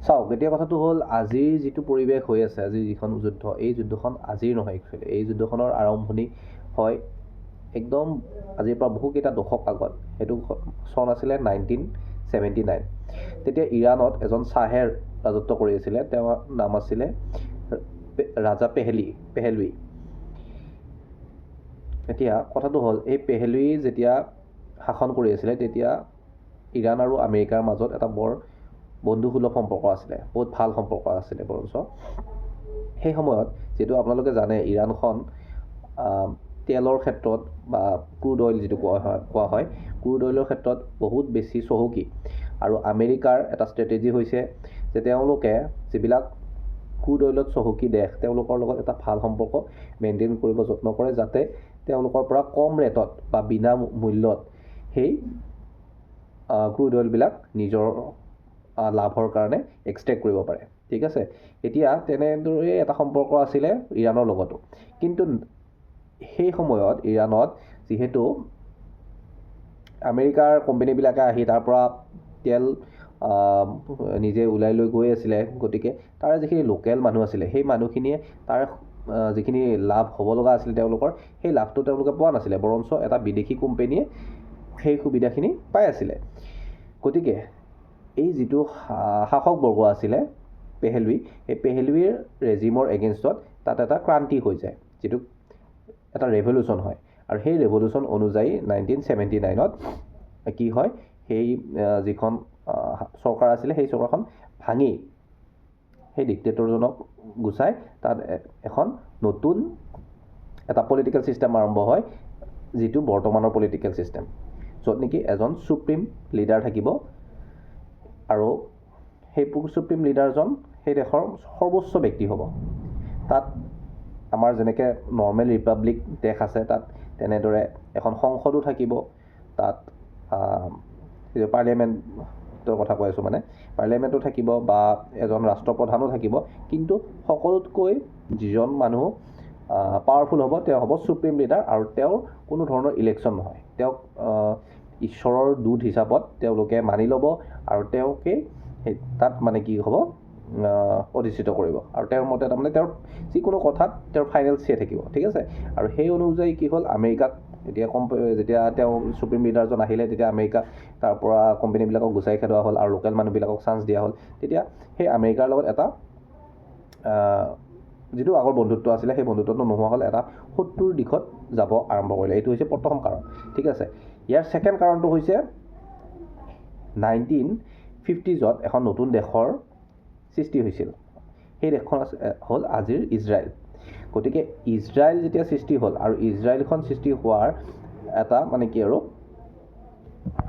চাওক এতিয়া কথাটো হ'ল আজিৰ যিটো পৰিৱেশ হৈ আছে, আজিৰ যিখন যুদ্ধ, এই যুদ্ধখন আজিৰ নহয় একচুৱেলি। এই যুদ্ধখনৰ আৰম্ভণি হয় একদম আজিৰ পৰা বহুকেইটা দশক আগত। সেইটো চন আছিলে 1979। তেতিয়া ইৰাণত এজন শ্বাহে ৰাজত্ব কৰি আছিলে, তেওঁৰ নাম আছিলে ৰাজা পেহেলভি। এতিয়া কথাটো হ'ল এই পেহেলভি যেতিয়া শাসন কৰি আছিলে তেতিয়া ইৰাণ আৰু আমেৰিকাৰ মাজত এটা বৰ বন্ধুসুলভ সম্পৰ্ক আছিলে, বহুত ভাল সম্পৰ্ক আছিলে বৰঞ্চ। সেই সময়ত যিটো আপোনালোকে জানে ইৰাণখন তেলৰ ক্ষেত্ৰত বা ক্ৰুড অইল যিটো কোৱা হয় ক্ৰুড অইলৰ ক্ষেত্ৰত বহুত বেছি চহকী। আৰু আমেৰিকাৰ এটা ষ্ট্ৰেটেজি হৈছে যে তেওঁলোকে যিবিলাক ক্ৰুড অইলত চহকী দেশ তেওঁলোকৰ লগত এটা ভাল সম্পৰ্ক মেইনটেইন কৰিব যত্ন কৰে, যাতে তেওঁলোকৰ পৰা কম ৰেটত বা বিনা মূল্যত সেই ক্ৰুড অইলবিলাক নিজৰ লাভৰ কাৰণে এক্সট্ৰেক্ট কৰিব পাৰে। ঠিক আছে, এতিয়া তেনেদৰে এটা সম্পৰ্ক আছিলে ইৰাণৰ লগতো। কিন্তু সেই সময়ত ইৰাণত যিহেতু আমেৰিকাৰ কোম্পানীবিলাকে আহি তাৰ পৰা তেল নিজে ওলাই লৈ গৈ আছিলে, গতিকে তাৰে যিখিনি লোকেল মানুহ আছিলে সেই মানুহখিনিয়ে তাৰ যিখিনি লাভ হ'ব লগা আছিল তেওঁলোকৰ, সেই লাভটো তেওঁলোকে পোৱা নাছিলে, বৰঞ্চ এটা বিদেশী কোম্পানীয়ে সেই সুবিধাখিনি পাই আছিলে। গতিকে এই যিটো শাসকবৰ্গ আছিলে পেহেলভি, সেই পেহেলভিৰ ৰেজিমৰ এগেইনষ্টত তাত এটা ক্ৰান্তি হৈ যায়, যিটো এটা ৰেভলিউশ্যন হয়। আৰু সেই ৰেভলিউশ্যন অনুযায়ী 1979ত কি হয়, সেই যিখন চৰকাৰ আছিলে সেই চৰকাৰখন ভাঙি সেই ডিক্টেটৰজনক গুচাই তাত এখন নতুন এটা পলিটিকেল ছিষ্টেম আৰম্ভ হয়, যিটো বৰ্তমানৰ পলিটিকেল ছিষ্টেম, য'ত নেকি এজন ছুপ্ৰিম লিডাৰ থাকিব। আৰু সেই ছুপ্ৰিম লিডাৰজন সেই দেশৰ সৰ্বোচ্চ ব্যক্তি হ'ব। তাত আমাৰ যেনেকৈ নৰ্মেল ৰিপাব্লিক দেশ আছে তাত তেনেদৰে এখন সংসদো থাকিব, তাত পাৰ্লিয়ামেণ্টৰ কথা কৈ আছোঁ, মানে পাৰ্লিয়ামেণ্টো থাকিব বা এজন ৰাষ্ট্ৰপ্ৰধানো থাকিব। কিন্তু সকলোতকৈ যিজন মানুহ পাৱাৰফুল হ'ব তেওঁ হ'ব ছুপ্ৰিম লিডাৰ, আৰু তেওঁৰ কোনো ধৰণৰ ইলেকশ্যন নহয়। তেওঁক ঈশ্বৰৰ দূত হিচাপত তেওঁলোকে মানি ল'ব আৰু তেওঁকে তাত মানে কি হ'ব অধিষ্ঠিত কৰিব, আৰু তেওঁৰ মতে তাৰমানে তেওঁৰ যিকোনো কথাত তেওঁৰ ফাইনেল চে থাকিব। ঠিক আছে, আৰু সেই অনুযায়ী কি হ'ল, আমেৰিকাত যেতিয়া তেওঁ ছুপ্ৰিম লিডাৰজন আহিলে তেতিয়া আমেৰিকা তাৰ পৰা কোম্পানীবিলাকক গুচাই খেদোৱা হ'ল আৰু লোকেল মানুহবিলাকক চান্স দিয়া হ'ল। তেতিয়া সেই আমেৰিকাৰ লগত এটা যিটো আগৰ বন্ধুত্ব আছিলে সেই বন্ধুত্বটো নোহোৱা হ'ল, এটা শত্ৰুৰ দিশত যাব আৰম্ভ কৰিলে। এইটো হৈছে প্ৰথম কাৰণ। ঠিক আছে, ইয়াৰ ছেকেণ্ড কাৰণটো হৈছে 1950ত এখন নতুন দেশৰ সৃষ্টি হৈছিল। সেই দেশখন হ'ল আজিৰ ইজৰাইল। গতিকে ইজৰাইল যেতিয়া সৃষ্টি হ'ল আৰু ইজৰাইলখন সৃষ্টি হোৱাৰ এটা মানে কি আৰু